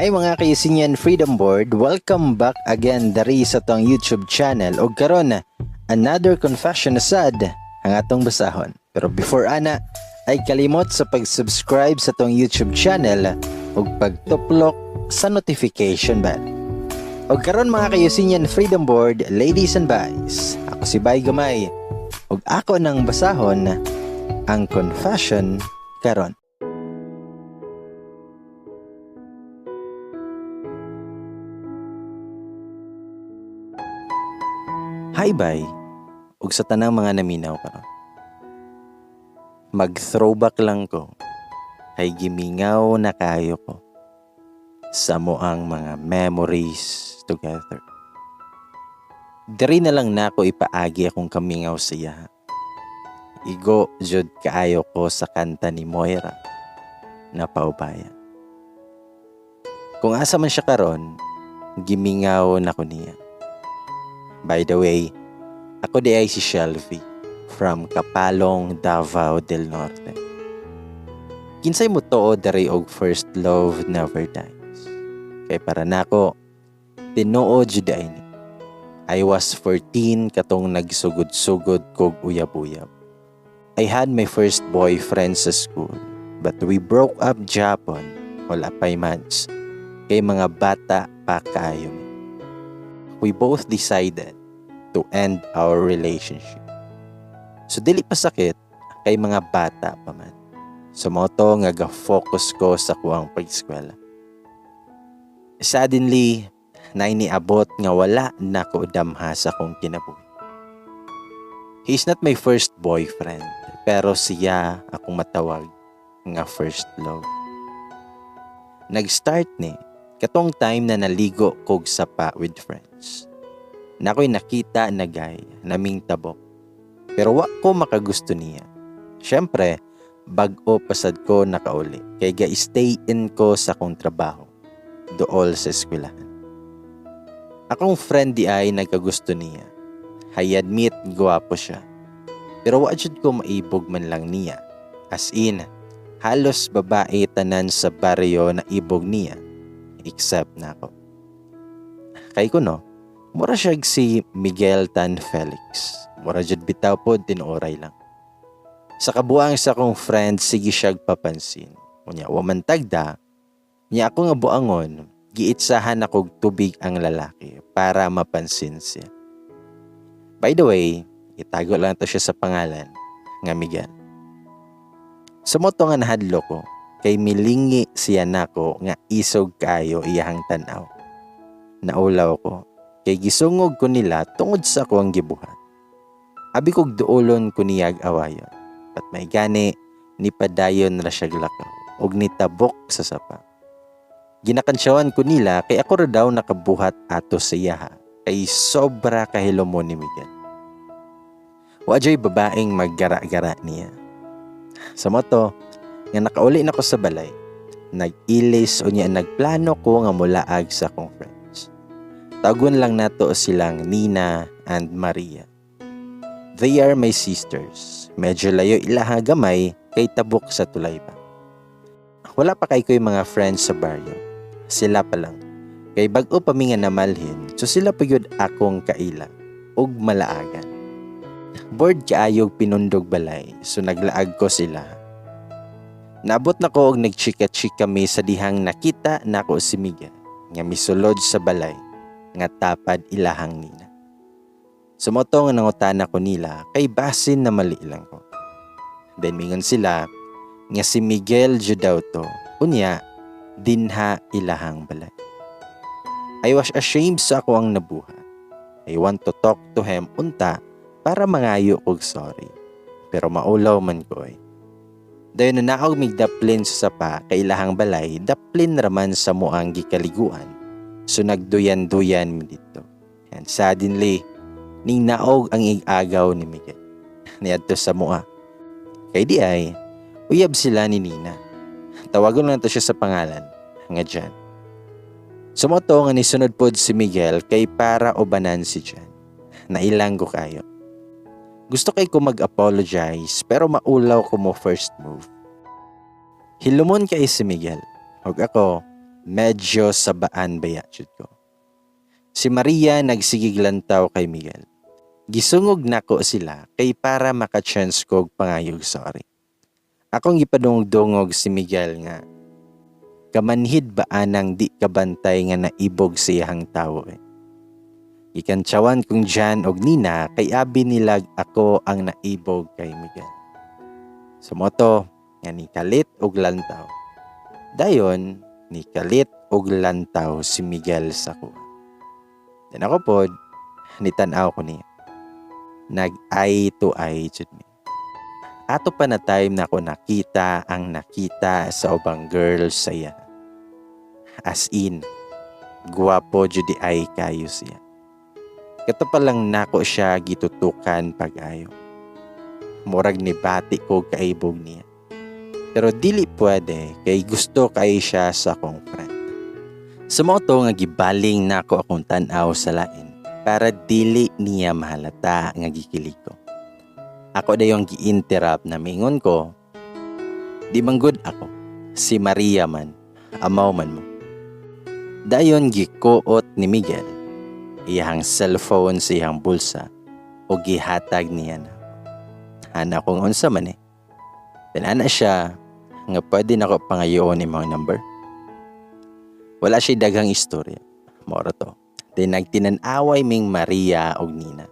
Hi mga kaisinyan Freedom Board, welcome back again dari sa tong YouTube channel ug karon another confession asad ang atong basahon. Pero before ana ay kalimot sa pag-subscribe sa tong YouTube channel ug pagtuplok sa notification bell. Ug karon mga kaisinyan Freedom Board, ladies and boys, ako si Bay Gamay ug ako nang basahon ang confession karon. Hi Bay, ug sa tanang mga naminaw karon. Mag-throwback lang ko, ay gimingaw na kayo ko sa moang mga memories together. Dari na lang na ako ipaagi akong kamingaw siya. Igo jud kaayo ko sa kanta ni Moira na Paubaya. Kung asa man siya karon, gimingaw na ko niya. By the way, ako di ay si Shelby from Kapalong, Davao del Norte. Kinsay mo to dari og first love never dies. Kay para nako, tinuod jud ay ni. I was 14 katong nagsugod-sugod kog uyab-uyab. I had my first boyfriend sa school, but we broke up Japon wala pa'y months. Kay mga bata pa kaayo mi. We both decided to end our relationship. So dili pa sakit kay mga bata pa man. So moto nga ga-focus ko sa kuang pag-eskwela. Suddenly, na iniabot nga wala na ko damha sa akong kinabuhi. He's not my first boyfriend, pero siya akong matawag nga first love. Nag-start ni katong time na naligo kog sapa with friends. Na ako'y nakita na guy naming tabok. Pero wa ko makagusto niya. Siyempre, bag-o pasad ko nakauli. Kaya ga-stay in ko sa akong trabaho. Dool sa eskwelahan. Akong friend di ay nagkagusto niya. I admit, guwapo siya. Pero wa jud ko maibog man lang niya. As in, halos babae tanan sa baryo na ibog niya. Except na ako. Kay ko no, mura siya si Miguel Tan Felix. Mura jud bitaw pod tinuoray lang. Sa kabuang sa akong friend, sige siya papansin. Unya, waman tagda, niya ako nga buangon, giitsahan ako tubig ang lalaki para mapansin siya. By the way, itago lang to siya sa pangalan, nga Miguel. Sa moto nga nahadlo ko, kay milingi siya nako nga isog kayo iyahang tanaw. Naulaw ko, kay gisungog ko nila tungod sa ko ang gibuhat. Abi kog duolon ko niyag awayon. Pat may gani, nipadayon ra siya lakaw, og nitabok sa sapa. Ginakansyawan ko nila kay ako ra daw nakabuhat ato sa iyaha, kay sobra kahilo mo ni Miguel. Wajoy babaeng maggara-gara niya. Sa moto, nga nakauli na ko sa balay, nag-ilis o niya nagplano ko nga mulaag sa akong friends. Tagon lang nato silang Nina and Maria. They are my sisters. Medyo layo ilaha gamay kay tabok sa tulay pa. Wala pa kay ko'y mga friends sa baryo. Sila pa lang. Kay bag-o pa mi nga namalhin, so sila pa yun akong kaila ug malaagan. Bored kaayog pinundog balay, so naglaag ko sila. Naabot na ko og nagchika-chika mi sa dihang nakita nako si Miguel nga misulod sa balay nga tapad ilahang nina. Sumoto nga nangutana ko nila kay basin na mali lang ko. Then mingon sila nga si Miguel jud daw to. Unya dinha ilahang balay. I was ashamed sa ako ang nabuhat. I want to talk to him unta para mangayo og sorry. Pero maulaw man ko eh. Dayon na naog migdaplin sa sapa kay ilahang balay, daplin raman sa moang gikaliguan. So nagduyan-duyan mi dito. And suddenly, ning naog ang igagaw ni Miguel. Niadto sa mua. Kay di ay, uyab sila ni Nina. Tawagon lang to siya sa pangalan, nga Jan. Sumoto nga nisunod pod si Miguel kay para obanan si Jan. Nailang ko kayo. Gusto kay ko mag-apologize pero maulaw ko mo first move. Hilumon kay si Miguel. Og ako, medyo sabaan baya jud ko. Si Maria nagsigig lantaw kay Miguel. Gisungog nako sila kay para maka-chance kog pangayog sorry. Akong gipadungog-dungog si Miguel nga kamanhid ba anang di kabantay nga naibog siyang tawo eh. Ikantsawan kong Jan og Nina kay abi nilag ako ang naibog kay Miguel. Sumoto nga ni kalit og lantaw. Dayon ni kalit og lantaw si Miguel sa kuha. Then ako pod nitan-aw ko niya. Nag-eye to eye jud mi. Ato pa na time na ako nakita sa ubang girl saya. As in, guwapo jud di ay kayo siya. Kato pa lang nako siya gitutukan pag-ayo. Murag ni bati ko kaibog niya. Pero dili pwede kay gusto kay siya sa akong friend. Sumoto nga gibaling nako akong tan-aw sa lain para dili niya mahalata nga gikilig ko. Ako na yung gi-interrupt na mingon ko, di manggod ako, si Maria man, amaw man mo. Dayon gikuot ni Miguel, iyang cellphone sa iyang bulsa, o gihatag niya na. Hana kong unsa man eh. Tinana siya, nga pwede na ko pangayoon ni mga number. Wala siya daghang istorya, moro to. Then nagtinan-away ming Maria og Nina.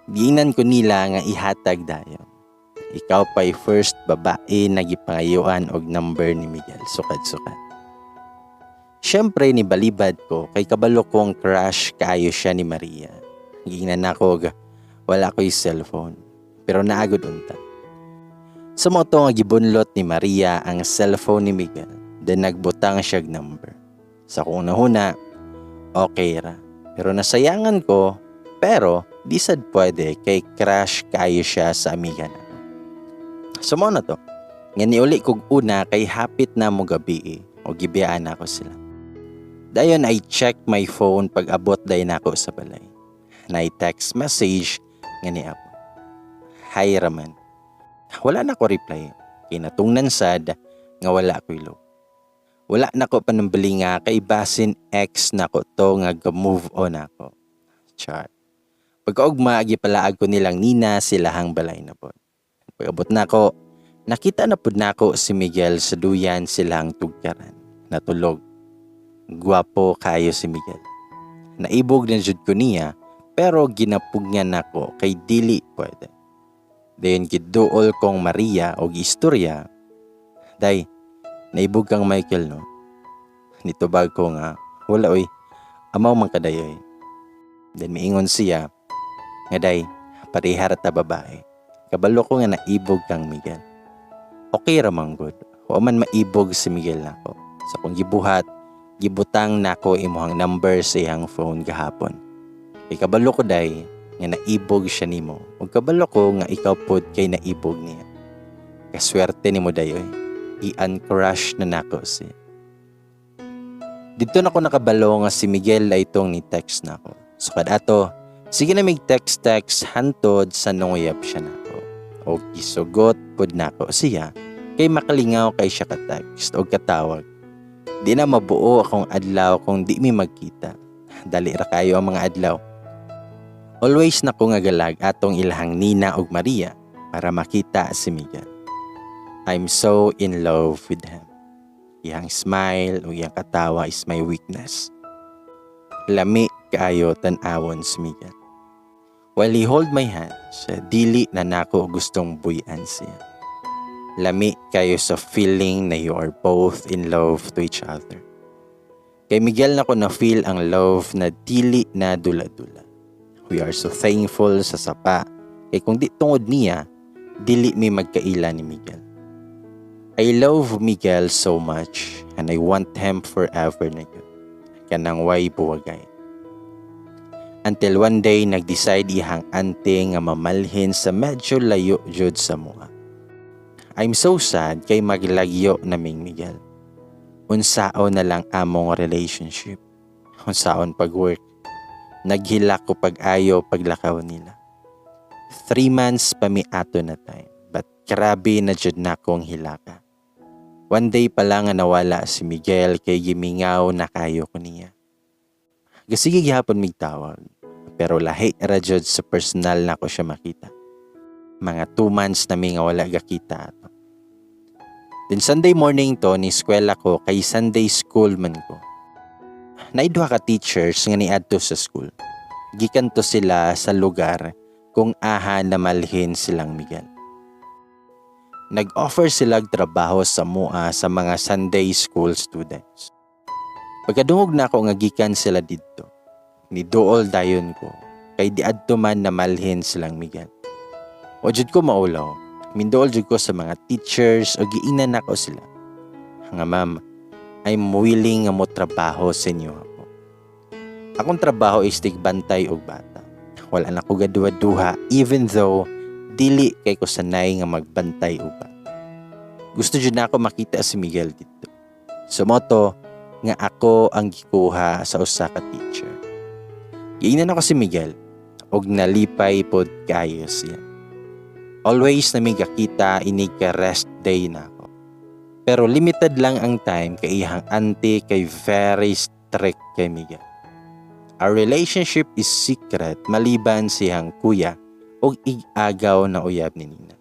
Giingnan ko nila nga ihatag dayon. Ikaw pa'y first babae na gipangayuan og number ni Miguel. Sukad-sukad. Siyempre ni balibad ko kay kabalo kong crush kaayo siya ni Maria. Giingnan ako wala ko'y cellphone. Pero naagod unta. Sumoto nga gibunlot ni Maria ang cellphone ni Miguel. Then nagbutang siya number. Sa kung nahuna, okay ra. Pero nasayangan ko, pero di sad pwede kay crush kayo siya sa amiga na. Sumo na to. Nga niuli kog una kay hapit na mo gabi o gibiyaan ako sila. Dayon I check my phone pag abot dayon ako sa balay. Na text message nga ni Apo. Hi Raman. Wala na ko reply. Kinatungnan sad nga wala ko ilo. Wala na ko panambali nga kay basin ex na ko to nga ga-move on ako. Char. Pagkaugma, agipalaag ko nilang Nina silahang balay na po. Pag-abot na ko, nakita na po na ko si Miguel sa duyan silang tugkaran. Natulog. Guwapo kayo si Miguel. Naibog na jud ko niya, pero ginapugyan ako kay dili pwede. Dayon giduol kong Maria o istorya. Day, naibog kang Michael no? Nitubag ko nga, wala oy, amaw man kadayoy. Then miingon siya, nga day, parihar ta babae. Kabalo ko nga naibog kang Miguel. Okay ramang good. O man maibog si Miguel nako. Sa kong gibuhat, gibutang nako imuhang number sa iyang phone gahapon. Kay kabalo ko day, nga naibog siya nimo. Ug kabalo ko nga ikaw pod kay naibog niya. Kaswerte nimo dayoy. I-uncrush na nako siya. Dito na ko nakabalo nga si Miguel ay itong ni text na ako. So kadato, sige na mig text hantod sa nunguyab siya nako. O gisugot pod nako siya kay makalingaw kay siya ka-text o katawag. Di na mabuo akong adlaw kung di mi magkita. Dali ra kayo ang mga adlaw. Always na ko nga galag atong ilahang Nina ug Maria para makita si Miguel. I'm so in love with him. Iyang smile o iyang katawa is my weakness. Lami kaayo tan-awon si Miguel. While he hold my hands, dili na nako gustong buyan siya. Lami kayo sa feeling na you are both in love to each other. Kay Miguel nako na feel ang love na dili na dula-dula. We are so thankful sa sapa. Kay kung di tungod niya, dili mi magkaila ni Miguel. I love Miguel so much and I want him forever na yun. Kanang way buwagay. Until one day, nag-decide ihang ante nga mamalhin sa medyo layo jud sa mua. I'm so sad kay maglagyo naming Miguel. Unsaon na lang among relationship. Unsaon pag-work. Naghilak ko pag-ayo paglakaw nila. 3 months pa mi ato na time. But grabe na jud na kong hilaka. One day pa lang nga nawala si Miguel kay gimingaw na kayo ko niya. Gasige gihapon mig tawag, pero lahi ra jud sa personal na ko siya makita. Mga 2 months na mi nga wala gakita ato. Then Sunday morning to ni eskwela ko kay Sunday school man ko. Naidwa ka teachers nga niadto sa school. Gikan to sila sa lugar kung aha na malhin silang Miguel. Nag-offer sila trabaho sa MUA sa mga Sunday school students. Pagkadungog na ako nga gikan sila dito, ni duol dayon ko, kay diadto man na malhin silang Miguel. O jud ko maulaw, minduol jud ko sa mga teachers o giinan ako sila. Nga ma'am, I'm willing nga mo trabaho sa inyo ako. Akong trabaho is tigbantay og bata. Wala na ko gaduha-duha even though dili kay ko sanay nga magbantay og bata. Gusto jud na ako makita si Miguel dito. Sumoto nga ako ang gikuha sa usa ka teacher. Giinan ako si Miguel og nalipay pod kayo siya. Always na may kakita inig ka rest day na ako. Pero limited lang ang time kay iyang auntie kay very strict kay Miguel. Our relationship is secret maliban siyang kuya o igagaw na uyab ni Nina.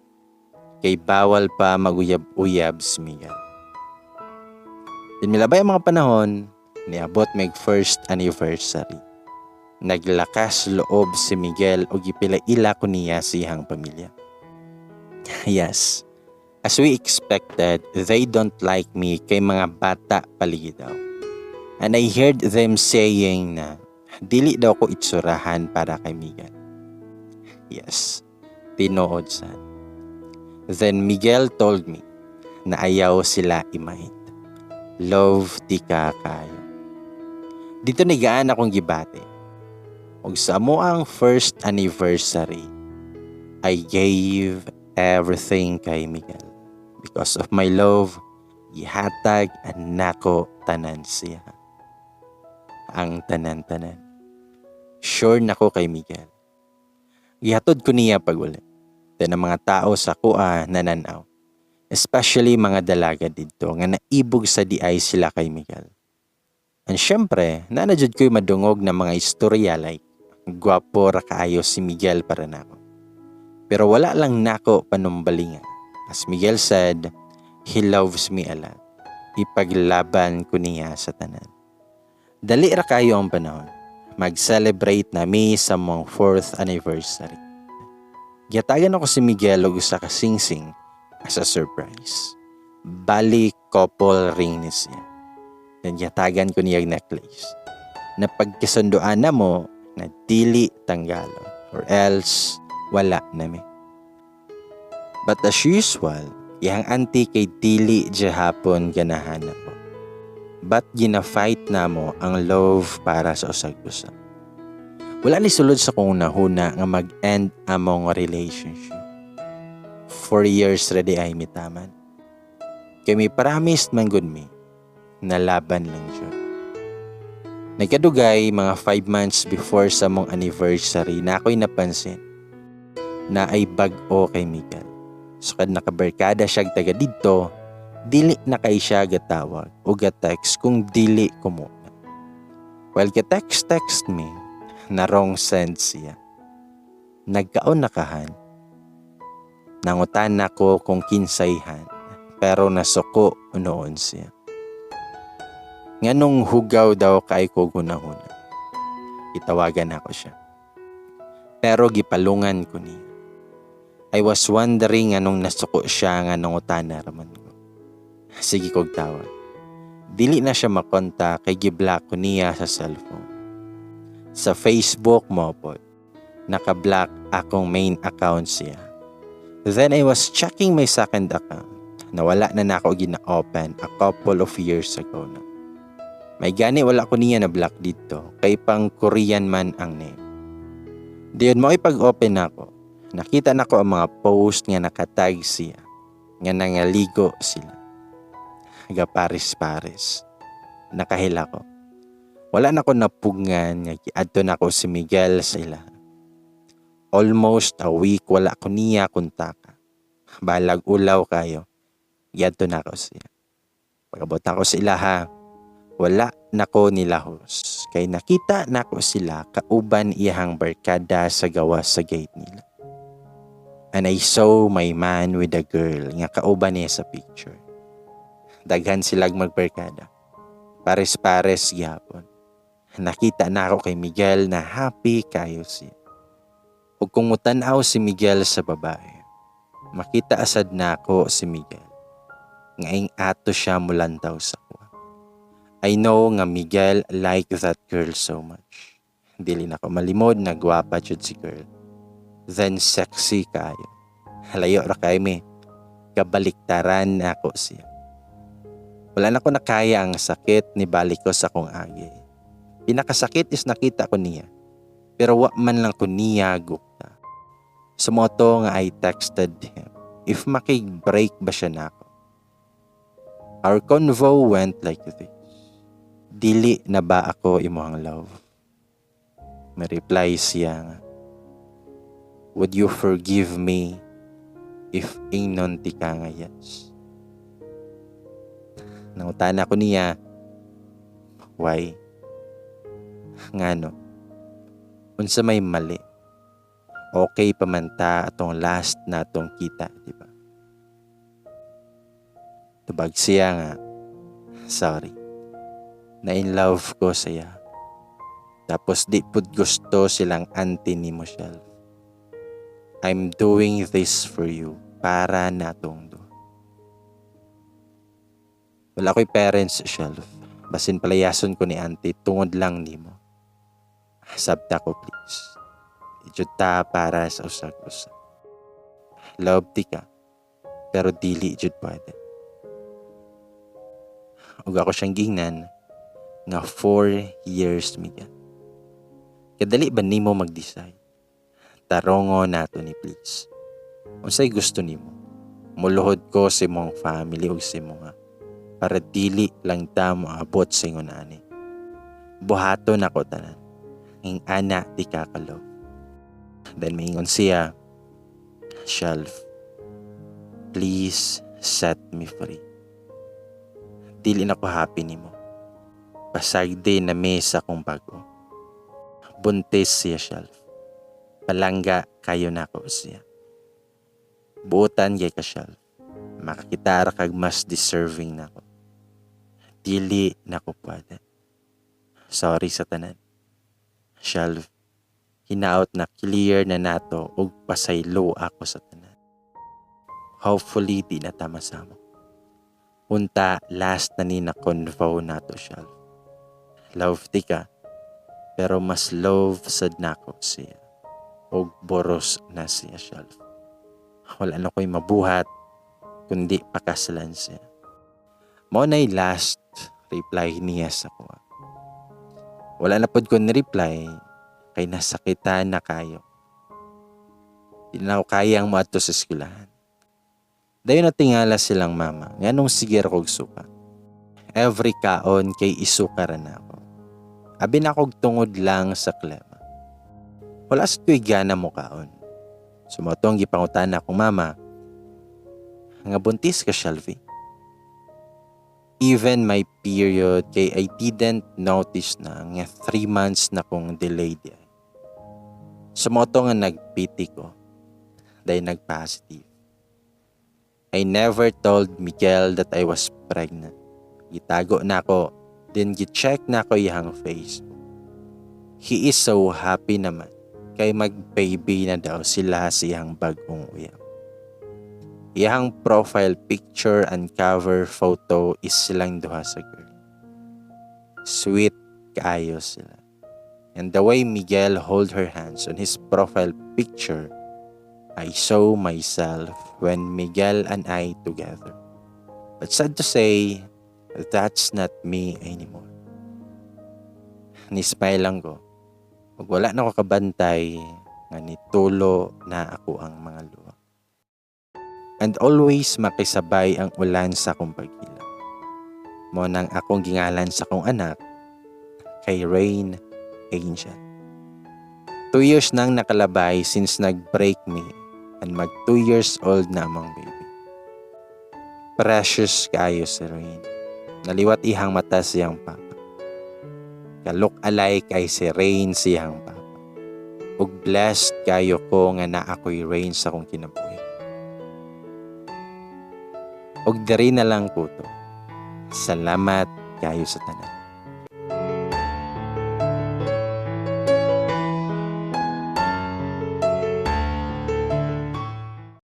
Kay bawal pa maguyab-uyab si Miguel. Dinmilabay ang mga panahon, niabot may first anniversary. Naglakas loob si Miguel o gipila-ila ko niya siyang pamilya. Yes, as we expected, they don't like me kay mga bata paligid daw. And I heard them saying na dili daw ko itsurahan para kay Miguel. Yes, tinuod sad. Then Miguel told me na ayaw sila imait. Love di ka kayo. Dito nigaan akong gibate. Og sa mo ang first anniversary, I gave everything kay Miguel. Because of my love, gihatag ang nako tanan siya. Ang tanan-tanan. Sure nako kay Miguel. Gihatod ko niya pag uli. Then ang mga tao sa kuha nananaw. Especially mga dalaga dito nga naibog sa diay sila kay Miguel. And syempre, nanajud ko'y madungog na mga istorya like gwapo ra kaayo si Miguel para nako. Pero wala lang nako panumbalingan. As Miguel said, he loves me a lot. Ipaglaban ko niya sa tanan. Dali ra kayo ang panahon. Mag-celebrate na mi sa mong 4th anniversary. Giyatagan ako si Miguel og usa ka singsing as a surprise. Bali couple ring ni siya. Then giyatagan ko niya necklace. Na pagkasunduan na mo na dili tanggalo or else wala na mi. But as usual, iyang auntie kay dili jahapon ganahan ako. But gina-fight na mo ang love para sa usag-usag. Wala ni sulod sa kong nahuna nga mag-end among relationship. 4 years ready ay mitaman. Kay may promised man gud mi na laban lang siya. Nagkadugay mga 5 months before sa mong anniversary na ako'y napansin na ay bag-o kay Miguel. So kad nakabarkada siya taga dito, dili na kay siya gatawag o ga-text kung dili ko muna. While ka-text me, na wrong sense siya. Nagkaon nakahan. Nangutan ako kung kinsayhan, pero nasuko noon siya. Nganong hugaw daw kay ko gunahuna. Itawagan ako siya. Pero gipalungan ko niya. I was wondering anong nasuko siya nga nangutan na raman ko. Sige kog tawag. Dili na siya makontak kay giblock ko niya sa cellphone. Sa Facebook mo po, naka-block akong main account siya. Then I was checking my second account. Nawala na ako gina-open a couple of years ago na. May gani wala ko niya na block dito kay pang Korean man ang name. Diyon mo ipag-open ako. Nakita na ko ang mga post nga nakatag siya. Nga nangaligo sila. Paris-Paris. Nakahila ko. Wala na ko napugngan nga giadto na ko si Miguel sa ila. Almost a week wala ko niya kontaka. Balag ulaw kayo. Giadto na ko siya. Pagabot ako sa ilaha, wala nako nilahos. Kay nakita nako sila kauban iyahang barkada sa gawas sa gate nila. And I saw my man with a girl nga kauban niya sa picture. Daghan silang magbarkada. Pares-pares gyapon. Nakita na ako kay Miguel na happy kayo siya. Ug kung mutanaw si Miguel sa babae, makita asad na ako si Miguel. Ngaing ato siya mulantaw sa kuha. I know nga Miguel like that girl so much. Dili na ko malimod na gwapa jud si girl. Then sexy kayo. Halayo ra kay me. Kabaliktaran na ako siya. Wala na ko nakaya ang sakit ni balik ko sa kong agi. Pinakasakit is nakita ko niya. Pero wa man lang ko niya gukta. Sa moto nga I texted him if makig-break ba siya nako. Our convo went like this. Dili na ba ako imong love? May reply siya nga, would you forgive me if ingnon ti ka nga yes? Nangutana ko niya, why? Ngano? Unsa may mali? Okay pa man ta atong last na atong kita, di ba? Tubag siya nga, sorry. Na in love ko siya. Tapos di pud gusto silang auntie ni Michelle. I'm doing this for you para natong do. Wala ko'y parents, Shelf. Basin palayason ko ni auntie tungod lang nimo. Sabta ko please. Ijud ta para sa usag-usag. Love ti ka. Pero dili jud pwede. Ug ako siyang gingnan nga 4 years Miguel. Kadali ba nimo mag-decide? Tarongo nato ni please. Unsay gusto nimo? Muluhod ko sa imong family ug sa imong para dili lang ta moabot sa ingon ani. Buhaton ako tanan. Ing ana di kakalaw. Then maingon siya, Shelf, please set me free. Dili na ko happy nimo. Pasagde na mesa kong bago. Buntis siya, Shelf. Palangga kayo na ko siya. Buotan kay ka, Shelf. Makakitara kag mas deserving na ko. Dili na ko pwede. Sorry sa tanan. Shelf, hinaot na clear na nato ug pasaylo ako sa tanan. Hopefully di na tama sama. Unta last na ni na convo nato, Shelf. Love ti ka, pero mas love sad nako siya. Og boros na siya, Shelf. Wala na ko'y mabuhat, kundi pakasalan siya. Mo na'y last reply niya sa kuha. Wala na pod ko ni-reply, kay nasakitan na kayo. Di na ako kayang maato sa eskwelahan. Dayon na tingala silang mama, nganong sigir kog suka. Every kaon kay isukaran ako. Abi na kog tungod lang sa klema. Wala sa ko'y gana mo kaon. Sumotong gipangutan akong mama, nga buntis ka, Shelby. Even my period, kay I didn't notice na nga 3 months na kong delayed yan. Sumoto nga nagpiti ko, dahil nag-positive. I never told Miguel that I was pregnant. Gitago na ako, then gi-check na ko iyang Facebook. He is so happy naman, kay mag-baby na daw sila sa iyang bagong uyab. Iyang profile picture and cover photo is silang duha sa girl. Sweet kaayo sila. And the way Miguel hold her hands on his profile picture, I saw myself when Miguel and I together. But sad to say, that's not me anymore. Ni-smile lang ko. Pag wala na ko kabantay, nga nitulo na ako ang mga luha. And always makisabay ang ulan sa akong pagkila. Mo nang akong gingalan sa akong anak, kay Rain Angel. 2 years nang nakalabay since nag-break me and mag 2 years old na among baby. Precious kayo si Rain. Naliwat ihang mata siyang papa. Kalok alay kay si Rain siyang papa. Ug blessed kayo ko nga na ako'y Rain sa akong kinabuhi. Ug diri na lang ko to. Salamat kayo sa tanan.